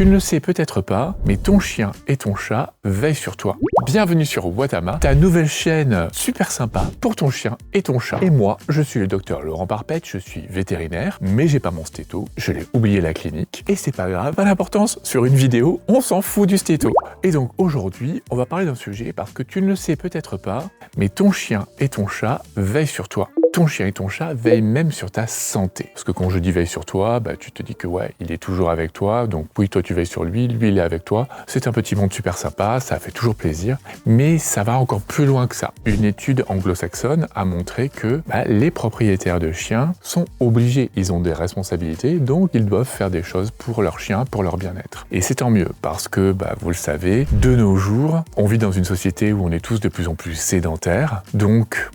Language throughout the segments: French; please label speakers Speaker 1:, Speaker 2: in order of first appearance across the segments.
Speaker 1: Tu ne le sais peut-être pas, mais ton chien et ton chat veillent sur toi. Bienvenue sur Watama, ta nouvelle chaîne super sympa pour ton chien et ton chat. Et moi, je suis le docteur Laurent Parpette, je suis vétérinaire, mais j'ai pas mon stéto, je l'ai oublié à la clinique. Et c'est pas grave, pas d'importance, sur une vidéo, on s'en fout du stéto. Et donc aujourd'hui, on va parler d'un sujet parce que tu ne le sais peut-être pas, mais ton chien et ton chat veillent sur toi. Ton chien et ton chat veillent même sur ta santé. Parce que quand je dis veille sur toi, tu te dis que ouais, il est toujours avec toi, donc oui, toi tu veilles sur lui, lui il est avec toi. C'est un petit monde super sympa, ça fait toujours plaisir, mais ça va encore plus loin que ça. Une étude anglo-saxonne a montré que les propriétaires de chiens sont obligés, ils ont des responsabilités, donc ils doivent faire des choses pour leur chien, pour leur bien-être. Et c'est tant mieux, parce que, vous le savez, de nos jours, on vit dans une société où on est tous de plus en plus sédentaires, donc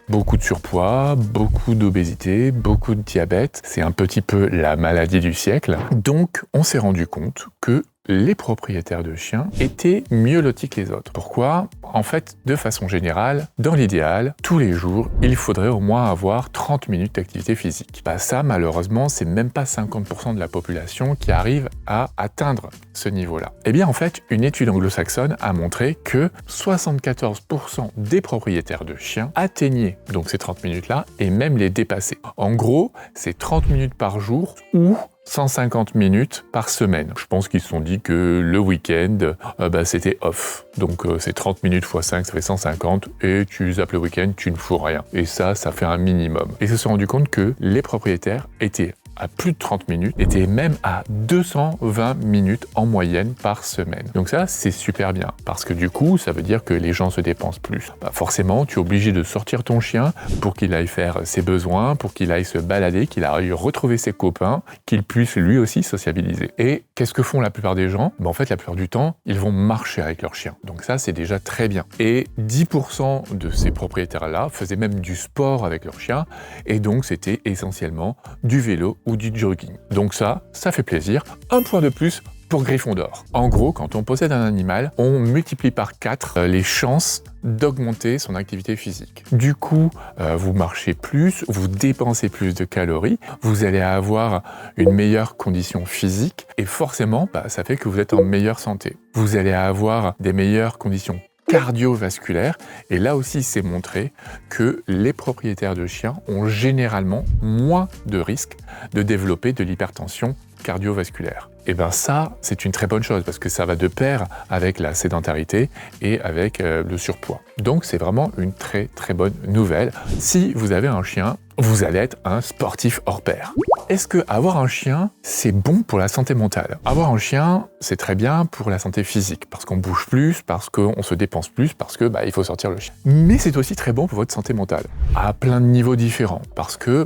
Speaker 1: beaucoup de surpoids, beaucoup d'obésité, beaucoup de diabète, c'est un petit peu la maladie du siècle. Donc on s'est rendu compte que les propriétaires de chiens étaient mieux lotis que les autres. Pourquoi ? En fait, de façon générale, dans l'idéal, tous les jours, il faudrait au moins avoir 30 minutes d'activité physique. Ça, malheureusement, c'est même pas 50% de la population qui arrive à atteindre ce niveau-là. Eh bien, en fait, une étude anglo-saxonne a montré que 74% des propriétaires de chiens atteignaient donc ces 30 minutes-là et même les dépassaient. En gros, c'est 30 minutes par jour ou 150 minutes par semaine. Je pense qu'ils se sont dit que le week-end, c'était off. Donc c'est 30 minutes x 5, ça fait 150, et tu zappes le week-end, tu ne fous rien. Et ça fait un minimum. Et ils se sont rendus compte que les propriétaires étaient à plus de 30 minutes, étaient même à 220 minutes en moyenne par semaine. Donc ça, c'est super bien, parce que du coup, ça veut dire que les gens se dépensent plus. Forcément, tu es obligé de sortir ton chien pour qu'il aille faire ses besoins, pour qu'il aille se balader, qu'il aille retrouver ses copains, qu'il puisse lui aussi sociabiliser. Et qu'est-ce que font la plupart des gens ? En fait, la plupart du temps, ils vont marcher avec leur chien. Donc ça, c'est déjà très bien. Et 10% de ces propriétaires-là faisaient même du sport avec leur chien, et donc c'était essentiellement du vélo ou du jogging. Donc ça fait plaisir. Un point de plus pour Gryffondor. En gros, quand on possède un animal, on multiplie par 4 les chances d'augmenter son activité physique. Du coup, vous marchez plus, vous dépensez plus de calories, vous allez avoir une meilleure condition physique et forcément, ça fait que vous êtes en meilleure santé. Vous allez avoir des meilleures conditions cardiovasculaire, et là aussi c'est montré que les propriétaires de chiens ont généralement moins de risques de développer de l'hypertension cardiovasculaire. Et ça, c'est une très bonne chose parce que ça va de pair avec la sédentarité et avec le surpoids. Donc c'est vraiment une très très bonne nouvelle. Si vous avez un chien, vous allez être un sportif hors pair. Est-ce que avoir un chien, c'est bon pour la santé mentale ? Avoir un chien, c'est très bien pour la santé physique, parce qu'on bouge plus, parce qu'on se dépense plus, parce que il faut sortir le chien. Mais c'est aussi très bon pour votre santé mentale, à plein de niveaux différents, parce que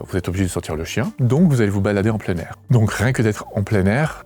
Speaker 1: vous êtes obligé de sortir le chien, donc vous allez vous balader en plein air. Donc rien que d'être en plein air,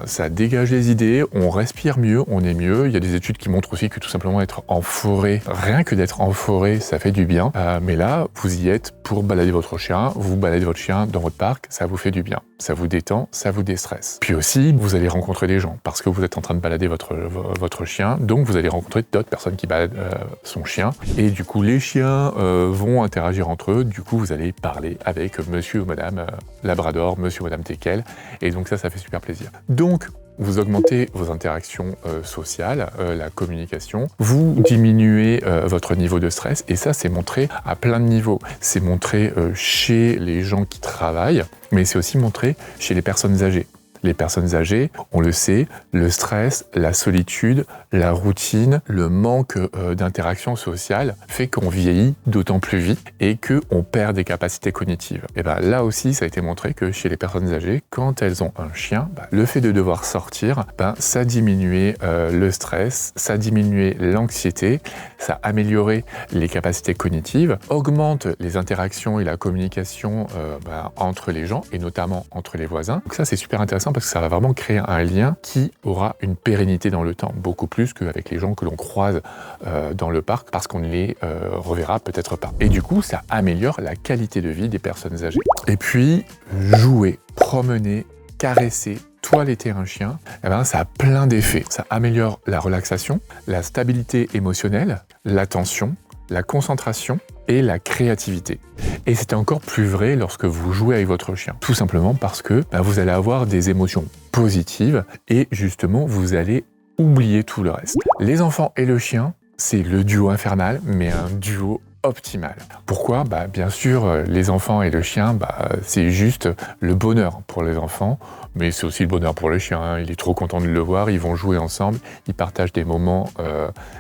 Speaker 1: ça dégage les idées, on respire mieux, on est mieux. Il y a des études qui montrent aussi que tout simplement être en forêt, rien que d'être en forêt, ça fait du bien. Mais là, vous y êtes pour balader votre chien, vous baladez votre chien dans votre parc, ça vous fait du bien. Ça vous détend, ça vous déstresse. Puis aussi, vous allez rencontrer des gens, parce que vous êtes en train de balader votre chien, donc vous allez rencontrer d'autres personnes qui baladent son chien, et du coup, les chiens vont interagir entre eux, du coup, vous allez parler avec monsieur ou madame Labrador, monsieur ou madame Teckel, et donc ça fait super plaisir. Donc, vous augmentez vos interactions sociales, la communication, vous diminuez votre niveau de stress, et ça c'est montré à plein de niveaux. C'est montré chez les gens qui travaillent, mais c'est aussi montré chez les personnes âgées. Les personnes âgées, on le sait, le stress, la solitude, la routine, le manque d'interaction sociale fait qu'on vieillit d'autant plus vite et qu'on perd des capacités cognitives. Et là aussi, ça a été montré que chez les personnes âgées, quand elles ont un chien, le fait de devoir sortir, ça diminuait le stress, ça diminuait l'anxiété, ça améliorait les capacités cognitives, augmente les interactions et la communication entre les gens et notamment entre les voisins. Donc ça, c'est super intéressant parce que ça va vraiment créer un lien qui aura une pérennité dans le temps, beaucoup plus qu'avec les gens que l'on croise dans le parc parce qu'on ne les reverra peut-être pas. Et du coup, ça améliore la qualité de vie des personnes âgées. Et puis, jouer, promener, caresser, toiletter un chien, ça a plein d'effets. Ça améliore la relaxation, la stabilité émotionnelle, l'attention, la concentration et la créativité. Et c'est encore plus vrai lorsque vous jouez avec votre chien. Tout simplement parce que vous allez avoir des émotions positives et justement, vous allez oublier tout le reste. Les enfants et le chien, c'est le duo infernal, mais un duo optimal. Pourquoi ? Bien sûr, les enfants et le chien, c'est juste le bonheur pour les enfants, mais c'est aussi le bonheur pour le chien. Il est trop content de le voir, ils vont jouer ensemble, ils partagent des moments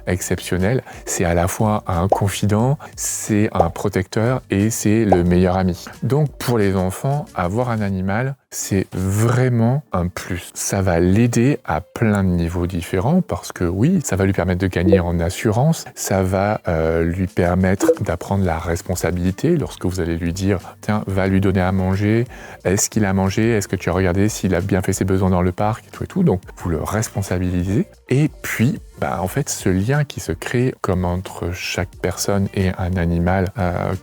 Speaker 1: exceptionnels. C'est à la fois un confident, c'est un protecteur et c'est le meilleur ami. Donc pour les enfants, avoir un animal, c'est vraiment un plus. Ça va l'aider à plein de niveaux différents parce que oui, ça va lui permettre de gagner en assurance, ça va lui permettre d'apprendre la responsabilité lorsque vous allez lui dire « Tiens, va lui donner à manger, est-ce qu'il a mangé, est-ce que tu as regardé s'il a bien fait ses besoins dans le parc ?» et tout. Donc, vous le responsabilisez. Et puis, en fait, ce lien qui se crée comme entre chaque personne et un animal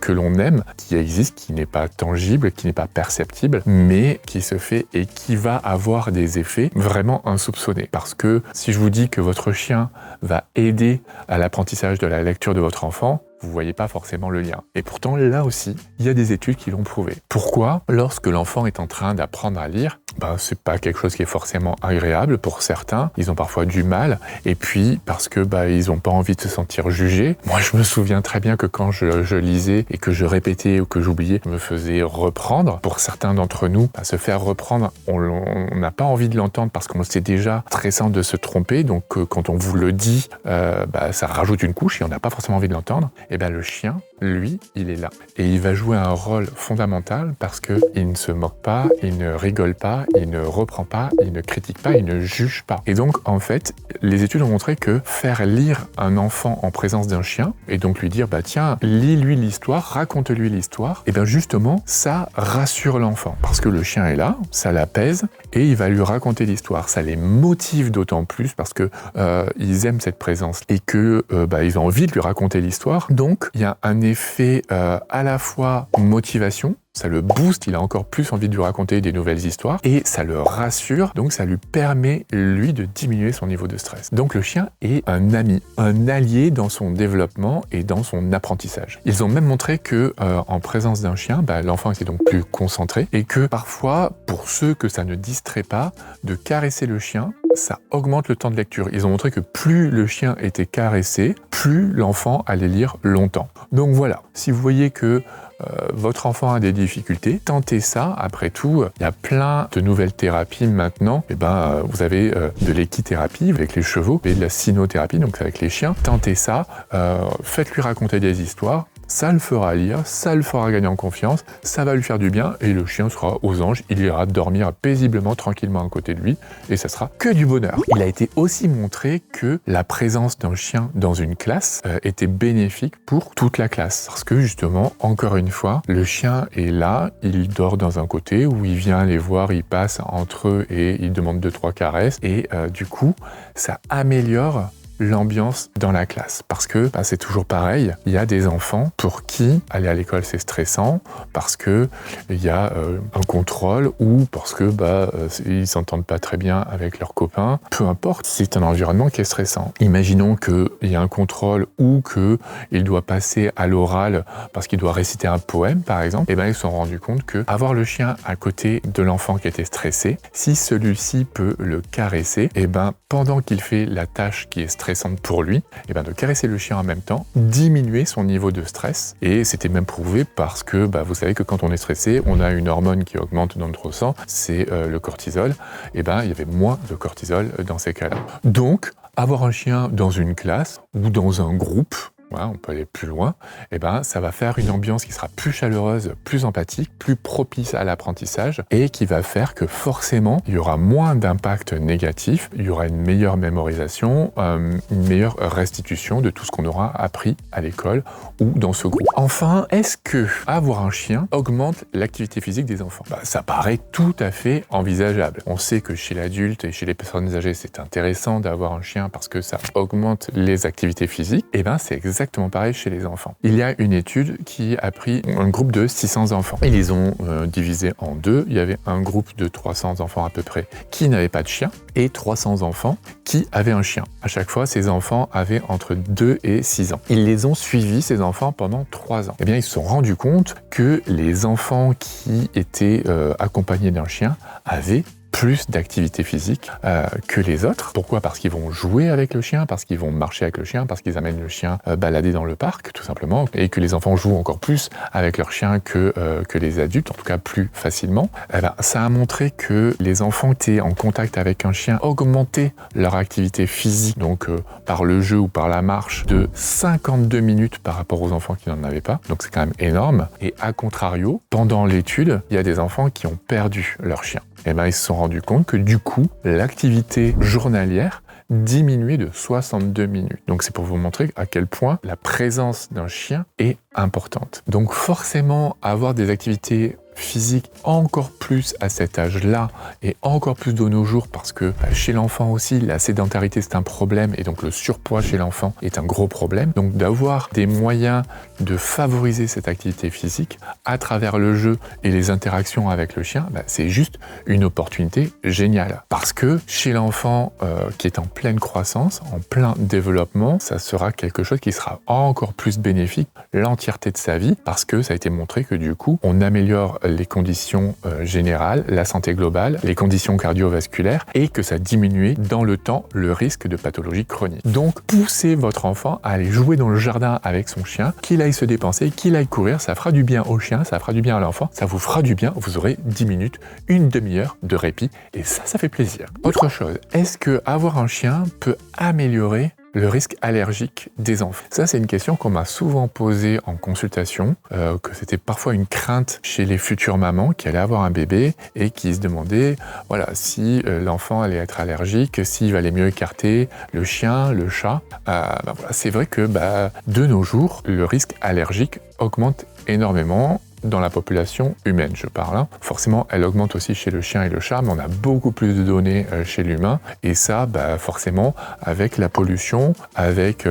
Speaker 1: que l'on aime, qui existe, qui n'est pas tangible, qui n'est pas perceptible, mais qui se fait et qui va avoir des effets vraiment insoupçonnés. Parce que si je vous dis que votre chien va aider à l'apprentissage de la lecture de votre enfant, vous ne voyez pas forcément le lien. Et pourtant, là aussi, il y a des études qui l'ont prouvé. Pourquoi ? Lorsque l'enfant est en train d'apprendre à lire, c'est pas quelque chose qui est forcément agréable pour certains. Ils ont parfois du mal. Et puis, parce que ils ont pas envie de se sentir jugés. Moi, je me souviens très bien que quand je lisais et que je répétais ou que j'oubliais, je me faisais reprendre. Pour certains d'entre nous, se faire reprendre, on n'a pas envie de l'entendre parce qu'on sait déjà stressant de se tromper. Donc, quand on vous le dit, ça rajoute une couche et on n'a pas forcément envie de l'entendre. Et le chien, lui, il est là. Et il va jouer un rôle fondamental parce qu'il ne se moque pas, il ne rigole pas, il ne reprend pas, il ne critique pas, il ne juge pas. Et donc, en fait, les études ont montré que faire lire un enfant en présence d'un chien, et donc lui dire, tiens, lis-lui l'histoire, raconte-lui l'histoire, et justement, ça rassure l'enfant. Parce que le chien est là, ça l'apaise, et il va lui raconter l'histoire. Ça les motive d'autant plus parce que ils aiment cette présence et que ils ont envie de lui raconter l'histoire. Donc, il y a un effet à la fois motivation, ça le booste, il a encore plus envie de lui raconter des nouvelles histoires et ça le rassure, donc ça lui permet, lui, de diminuer son niveau de stress. Donc le chien est un ami, un allié dans son développement et dans son apprentissage. Ils ont même montré que en présence d'un chien, l'enfant était donc plus concentré et que parfois, pour ceux que ça ne distrait pas, de caresser le chien, ça augmente le temps de lecture. Ils ont montré que plus le chien était caressé, plus l'enfant allait lire longtemps. Donc voilà, si vous voyez que votre enfant a des difficultés, tentez ça. Après tout, il y a plein de nouvelles thérapies maintenant. Vous avez de l'équithérapie avec les chevaux et de la cynothérapie, donc avec les chiens. Tentez ça, faites-lui raconter des histoires. Ça le fera lire, ça le fera gagner en confiance, ça va lui faire du bien et le chien sera aux anges, il ira dormir paisiblement, tranquillement à côté de lui et ça sera que du bonheur. Il a été aussi montré que la présence d'un chien dans une classe était bénéfique pour toute la classe. Parce que justement, encore une fois, le chien est là, il dort dans un côté où il vient les voir, il passe entre eux et il demande 2-3 caresses et du coup, ça améliore l'ambiance dans la classe. Parce que c'est toujours pareil, il y a des enfants pour qui aller à l'école c'est stressant, parce que il y a un contrôle ou parce que ils s'entendent pas très bien avec leurs copains. Peu importe, c'est un environnement qui est stressant. Imaginons qu'il y a un contrôle ou qu'il doit passer à l'oral parce qu'il doit réciter un poème par exemple, ils se sont rendus compte que avoir le chien à côté de l'enfant qui était stressé, si celui-ci peut le caresser, pendant qu'il fait la tâche qui est stressante pour lui, de caresser le chien en même temps, diminuer son niveau de stress. Et c'était même prouvé parce que vous savez que quand on est stressé, on a une hormone qui augmente dans notre sang, c'est le cortisol. Il y avait moins de cortisol dans ces cas-là. Donc, avoir un chien dans une classe ou dans un groupe, on peut aller plus loin, ça va faire une ambiance qui sera plus chaleureuse, plus empathique, plus propice à l'apprentissage et qui va faire que forcément, il y aura moins d'impact négatif, il y aura une meilleure mémorisation, une meilleure restitution de tout ce qu'on aura appris à l'école ou dans ce groupe. Enfin, est-ce que avoir un chien augmente l'activité physique des enfants ? Ça paraît tout à fait envisageable. On sait que chez l'adulte et chez les personnes âgées, c'est intéressant d'avoir un chien parce que ça augmente les activités physiques. C'est exactement exactement pareil chez les enfants. Il y a une étude qui a pris un groupe de 600 enfants. Ils les ont divisés en deux. Il y avait un groupe de 300 enfants à peu près qui n'avaient pas de chien et 300 enfants qui avaient un chien. À chaque fois, ces enfants avaient entre 2 et 6 ans. Ils les ont suivis, ces enfants, pendant 3 ans. Eh bien, ils se sont rendus compte que les enfants qui étaient accompagnés d'un chien avaient plus d'activité physique que les autres. Pourquoi? Parce qu'ils vont jouer avec le chien, parce qu'ils vont marcher avec le chien, parce qu'ils amènent le chien balader dans le parc, tout simplement, et que les enfants jouent encore plus avec leur chien que les adultes, en tout cas plus facilement. Eh ben, ça a montré que les enfants qui étaient en contact avec un chien augmentaient leur activité physique, donc par le jeu ou par la marche, de 52 minutes par rapport aux enfants qui n'en avaient pas. Donc c'est quand même énorme. Et à contrario, pendant l'étude, il y a des enfants qui ont perdu leur chien. Et ben, ils se sont rendus compte que du coup, l'activité journalière diminuait de 62 minutes. Donc c'est pour vous montrer à quel point la présence d'un chien est importante. Donc forcément, avoir des activités physique encore plus à cet âge-là et encore plus de nos jours parce que chez l'enfant aussi, la sédentarité c'est un problème et donc le surpoids chez l'enfant est un gros problème. Donc d'avoir des moyens de favoriser cette activité physique à travers le jeu et les interactions avec le chien, c'est juste une opportunité géniale. Parce que chez l'enfant qui est en pleine croissance, en plein développement, ça sera quelque chose qui sera encore plus bénéfique l'entièreté de sa vie parce que ça a été montré que du coup, on améliore les conditions générales, la santé globale, les conditions cardiovasculaires et que ça diminuait dans le temps le risque de pathologie chronique. Donc, poussez votre enfant à aller jouer dans le jardin avec son chien, qu'il aille se dépenser, qu'il aille courir, ça fera du bien au chien, ça fera du bien à l'enfant, ça vous fera du bien, vous aurez 10 minutes, une demi-heure de répit et ça fait plaisir. Autre chose, est-ce que avoir un chien peut améliorer le risque allergique des enfants? Ça, c'est une question qu'on m'a souvent posée en consultation, que c'était parfois une crainte chez les futures mamans qui allaient avoir un bébé et qui se demandaient, voilà, si l'enfant allait être allergique, s'il valait mieux écarter le chien, le chat. Voilà, c'est vrai que de nos jours, le risque allergique augmente énormément dans la population humaine, je parle. Forcément, elle augmente aussi chez le chien et le chat, mais on a beaucoup plus de données chez l'humain. Et ça, forcément, avec la pollution, avec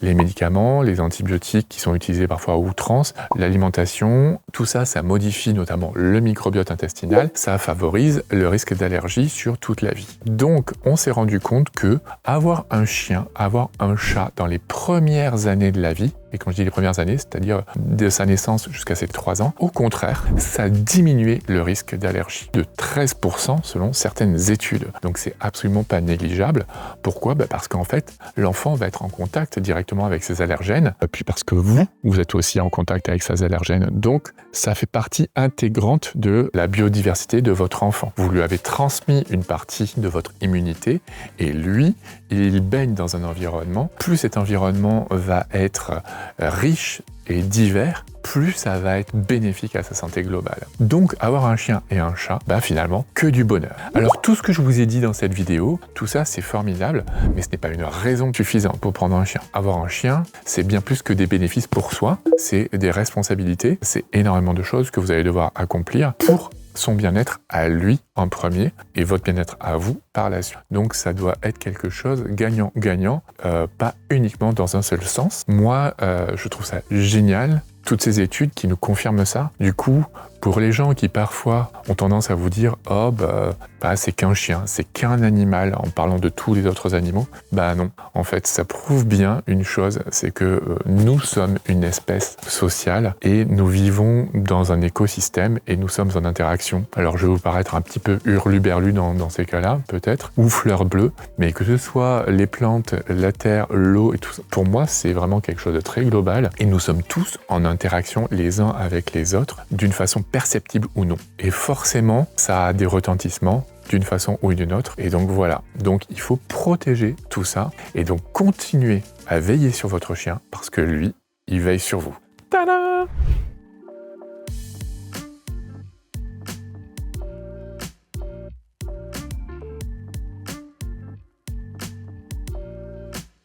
Speaker 1: les médicaments, les antibiotiques qui sont utilisés parfois à outrance, l'alimentation, tout ça, ça modifie notamment le microbiote intestinal. Ça favorise le risque d'allergie sur toute la vie. Donc, on s'est rendu compte que avoir un chien, avoir un chat dans les premières années de la vie, et quand je dis les premières années, c'est-à-dire de sa naissance jusqu'à ses 3 ans, au contraire, ça diminuait le risque d'allergie de 13% selon certaines études. Donc c'est absolument pas négligeable. Pourquoi? Parce qu'en fait, l'enfant va être en contact directement avec ses allergènes, puis parce que vous êtes aussi en contact avec ses allergènes. Donc ça fait partie intégrante de la biodiversité de votre enfant. Vous lui avez transmis une partie de votre immunité et lui, il baigne dans un environnement. Plus cet environnement va être riche et divers, plus ça va être bénéfique à sa santé globale. Donc avoir un chien et un chat, finalement, que du bonheur. Alors tout ce que je vous ai dit dans cette vidéo, tout ça c'est formidable, mais ce n'est pas une raison suffisante pour prendre un chien. Avoir un chien, c'est bien plus que des bénéfices pour soi, c'est des responsabilités, c'est énormément de choses que vous allez devoir accomplir pour son bien-être à lui en premier et votre bien-être à vous par la suite. Donc ça doit être quelque chose gagnant-gagnant, pas uniquement dans un seul sens. Moi, je trouve ça génial, toutes ces études qui nous confirment ça. Du coup, pour les gens qui parfois ont tendance à vous dire « Oh, c'est qu'un chien, c'est qu'un animal » en parlant de tous les autres animaux, non. En fait, ça prouve bien une chose, c'est que nous sommes une espèce sociale et nous vivons dans un écosystème et nous sommes en interaction. Alors, je vais vous paraître un petit peu hurluberlu dans ces cas-là, peut-être, ou fleur bleue, mais que ce soit les plantes, la terre, l'eau et tout ça, pour moi, c'est vraiment quelque chose de très global et nous sommes tous en interaction les uns avec les autres d'une façon perceptible ou non. Et forcément, ça a des retentissements d'une façon ou d'une autre. Et donc voilà. Donc il faut protéger tout ça et donc continuer à veiller sur votre chien parce que lui, il veille sur vous. Tada!